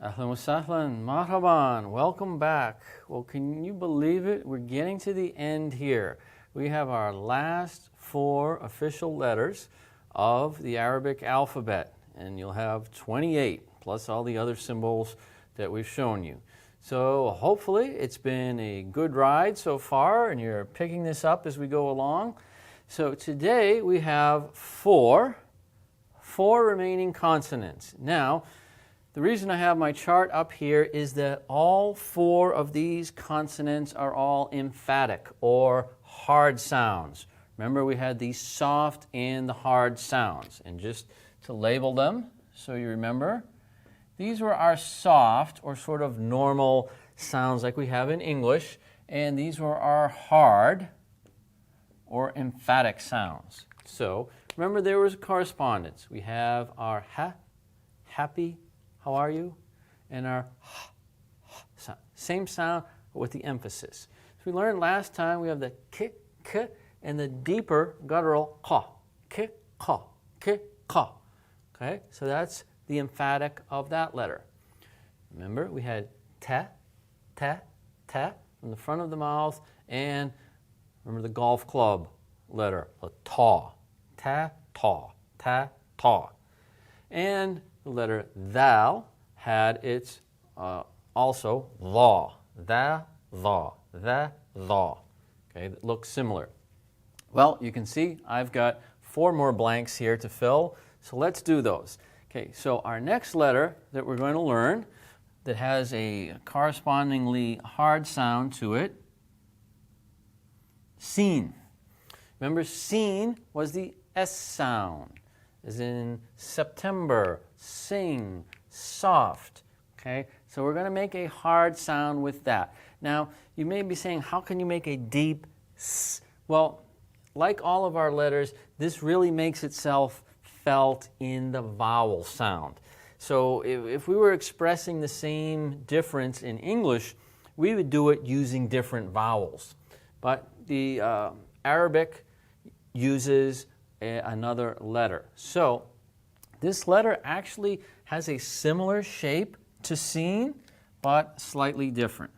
Ahlan wa sahlan, marhaban, welcome back. Well, can you believe it? We're getting to the end here. We have our last 4 official letters of the Arabic alphabet, and you'll have 28 plus all the other symbols that we've shown you. So hopefully it's been a good ride so far, and you're picking this up as we go along. So today we have four remaining consonants. Now, the reason I have my chart up here is that all 4 of these consonants are all emphatic or hard sounds. Remember, we had the soft and the hard sounds. And just to label them so you remember, these were our soft or sort of normal sounds like we have in English, and these were our hard or emphatic sounds. So remember, there was a correspondence. We have our ha, happy, how are you? And our sound. Same sound, but with the emphasis. So we learned last time we have the k, and the deeper guttural ka. K, ka, k, ka. Okay, so that's the emphatic of that letter. Remember, we had ta, ta, ta from the front of the mouth, and remember the golf club letter, a ta. Ta, ta, ta, ta. And the letter thou had its also the, the. Okay, that looks similar. Well, you can see I've got 4 more blanks here to fill, so let's do those. Okay, so our next letter that we're going to learn that has a correspondingly hard sound to it, seen. Remember, seen was the S sound, as in September, sing, soft. Okay, so we're going to make a hard sound with that. Now, you may be saying, how can you make a deep S? Well, like all of our letters, this really makes itself felt in the vowel sound. So if we were expressing the same difference in English, we would do it using different vowels. But the Arabic uses another letter. So this letter actually has a similar shape to seen, but slightly different.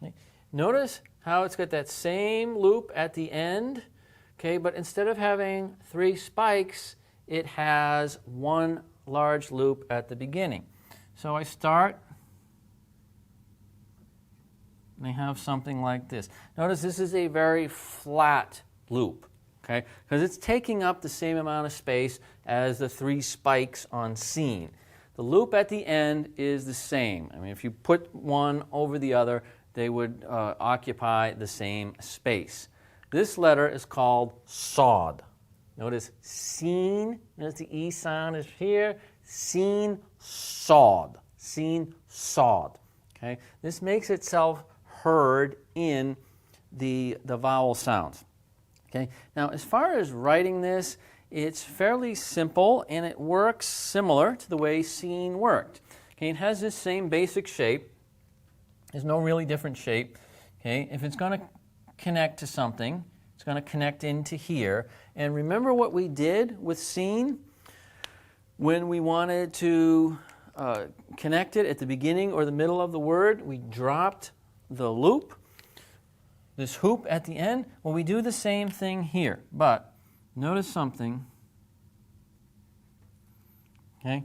Okay. Notice how it's got that same loop at the end, okay, but instead of having 3 spikes, it has 1 large loop at the beginning. So I start, and I have something like this. Notice this is a very flat loop, okay, because it's taking up the same amount of space as the 3 spikes on seen. The loop at the end is the same. I mean, if you put one over the other, they would occupy the same space. This letter is called Saad. Notice seen, notice the E sound is here, seen, Saad, seen, Saad. Okay? This makes itself heard in the vowel sounds. Okay? Now, as far as writing this, it's fairly simple, and it works similar to the way seen worked. Okay? It has this same basic shape. There's no really different shape. Okay? If it's going to connect to something, it's going to connect into here. And remember what we did with seen? When we wanted to connect it at the beginning or the middle of the word, we dropped the loop, this hoop at the end. Well, we do the same thing here, but notice something. Okay?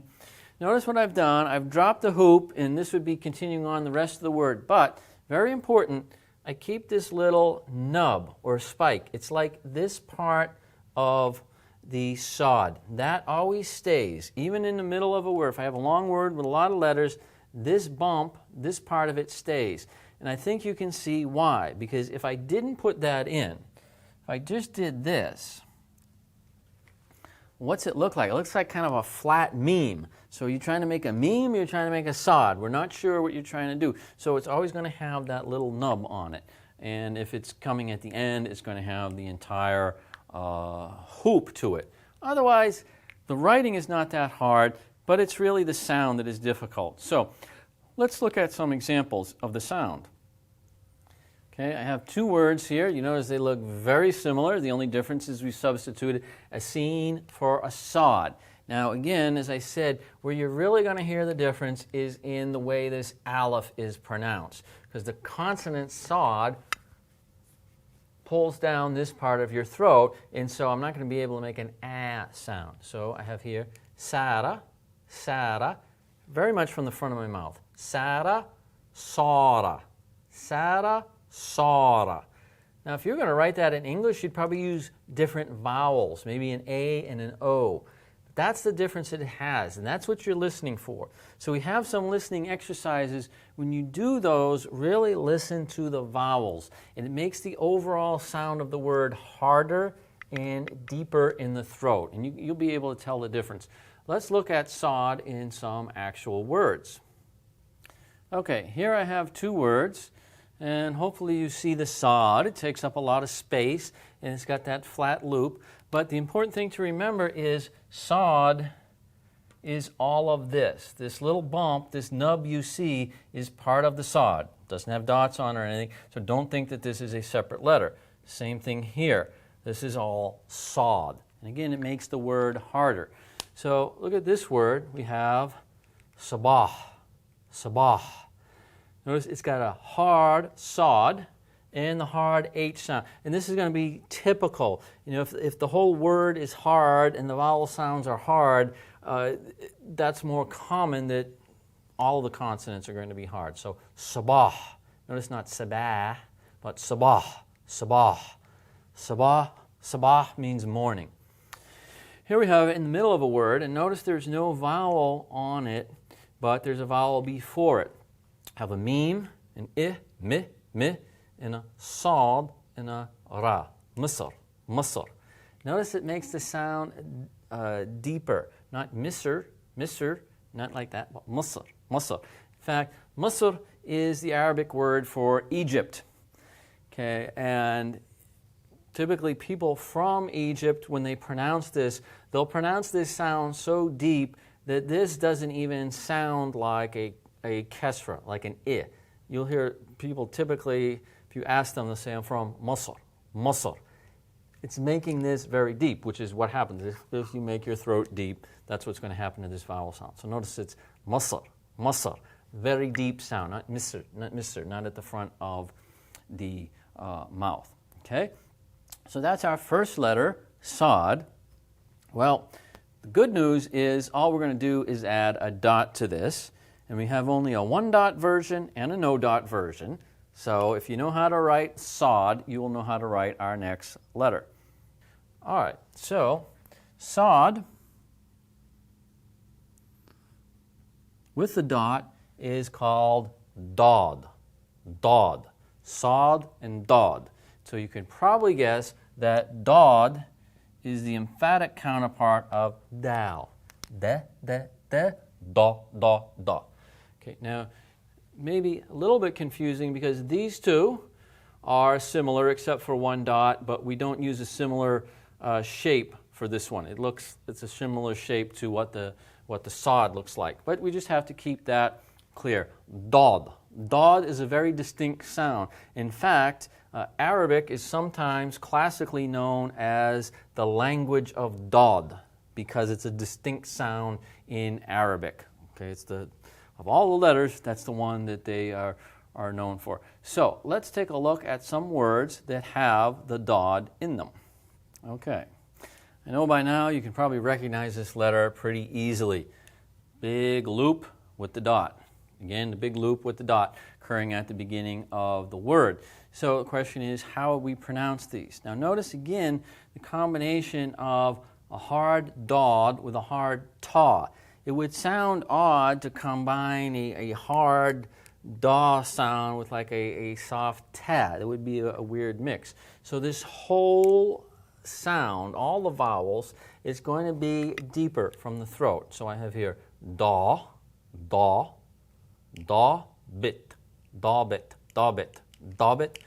Notice what I've done. I've dropped the hoop, and this would be continuing on the rest of the word. But, very important, I keep this little nub or spike. It's like this part of the sod. That always stays, even in the middle of a word. If I have a long word with a lot of letters, this bump, this part of it stays. And I think you can see why. Because if I didn't put that in, if I just did this, what's it look like? It looks like kind of a flat meme. So are you trying to make a meme or you're trying to make a sod? We're not sure what you're trying to do. So it's always going to have that little nub on it. And if it's coming at the end, it's going to have the entire hoop to it. Otherwise, the writing is not that hard, but it's really the sound that is difficult. So let's look at some examples of the sound. Okay, I have 2 words here. You notice they look very similar. The only difference is we substituted a seen for a sod. Now again, as I said, where you're really going to hear the difference is in the way this aleph is pronounced, because the consonant Saad pulls down this part of your throat, and so I'm not going to be able to make an ah sound. So I have here Sada, Sada, very much from the front of my mouth. Sada, Sara, Sada, Sara. Now if you're going to write that in English, you'd probably use different vowels, maybe an A and an O. That's the difference it has, and that's what you're listening for. So we have some listening exercises. When you do those, really listen to the vowels, and it makes the overall sound of the word harder and deeper in the throat, and you'll be able to tell the difference. Let's look at Saad in some actual words. Okay, here I have two words, and hopefully you see the Saad. It takes up a lot of space, and it's got that flat loop. But the important thing to remember is Saad is all of this. This little bump, this nub you see, is part of the Saad. It doesn't have dots on it or anything, so don't think that this is a separate letter. Same thing here. This is all Saad. And again, it makes the word harder. So look at this word. We have sabah, sabah. Notice it's got a hard Saad and the hard H sound. And this is going to be typical. You know, if the whole word is hard and the vowel sounds are hard, that's more common that all of the consonants are going to be hard. So sabah. Notice not sabah, but sabah, sabah. Sabah, sabah means morning. Here we have it in the middle of a word, and notice there's no vowel on it, but there's a vowel before it. Have a meme, an mi, and a Saad, and a ra. Misr, Misr. Notice it makes the sound deeper. Not Misr, not like that, but Misr, Misr. In fact, Misr is the Arabic word for Egypt. Okay, and typically people from Egypt, when they pronounce this, they'll pronounce this sound so deep that this doesn't even sound like a kesra, like an I. You'll hear people typically, if you ask them, they'll say, I'm from Masr, Masr. It's making this very deep, which is what happens. If you make your throat deep, that's what's going to happen to this vowel sound. So notice it's Masr, Masr. Very deep sound, not Misr, not at the front of the mouth. Okay? So that's our first letter, Saad. Well, the good news is all we're going to do is add a dot to this. And we have only a one-dot version and a no-dot version. So if you know how to write Saad, you will know how to write our next letter. All right, so Saad with the dot is called Dod. Dod. Saad and Dod. So you can probably guess that Dod is the emphatic counterpart of Dal. Da, da, da, da, da, da. Okay, now maybe a little bit confusing because these two are similar except for one dot, but we don't use a similar shape for this one. It's a similar shape to what the Saad looks like, but we just have to keep that clear. Dod. Dod is a very distinct sound. In fact, Arabic is sometimes classically known as the language of Dod because it's a distinct sound in Arabic. Okay, it's of all the letters, that's the one that they are known for. So let's take a look at some words that have the Dod in them. Okay, I know by now you can probably recognize this letter pretty easily. Big loop with the dot. Again, the big loop with the dot occurring at the beginning of the word. So the question is, how we pronounce these? Now notice again the combination of a hard Dod with a hard Ta. It would sound odd to combine a hard da sound with like a soft ta. It would be a weird mix. So this whole sound, all the vowels, is going to be deeper from the throat. So I have here da, da, da, bit, da, bit, da, bit, da, bit.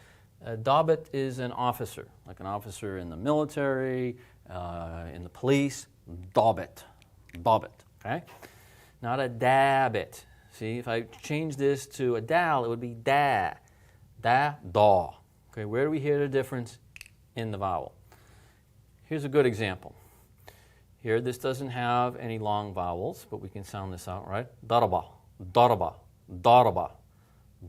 Dabit is an officer, like an officer in the military, in the police. Dabit, dabit. Okay? Not a dabbit. See, if I change this to a dal, it would be da. Da, da. Okay, where do we hear the difference in the vowel? Here's a good example. Here, this doesn't have any long vowels, but we can sound this out, right? Daraba, daraba, daraba,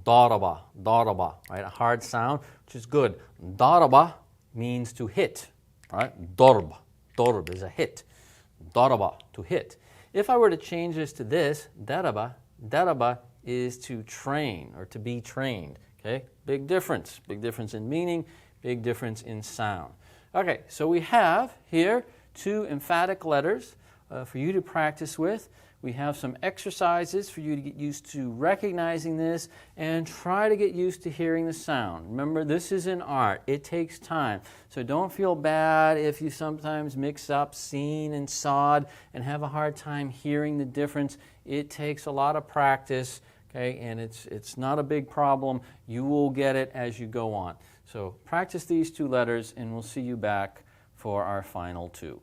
daraba, daraba, right? A hard sound, which is good. Daraba means to hit, right? Darb, darb is a hit. Daraba, to hit. If I were to change this to this, daraba, daraba is to train or to be trained, okay? Big difference in meaning, big difference in sound. Okay, so we have here 2 emphatic letters for you to practice with. We have some exercises for you to get used to recognizing this and try to get used to hearing the sound. Remember, this is an art. It takes time. So don't feel bad if you sometimes mix up seen and sawed and have a hard time hearing the difference. It takes a lot of practice, okay, and it's not a big problem. You will get it as you go on. So practice these 2 letters, and we'll see you back for our final 2.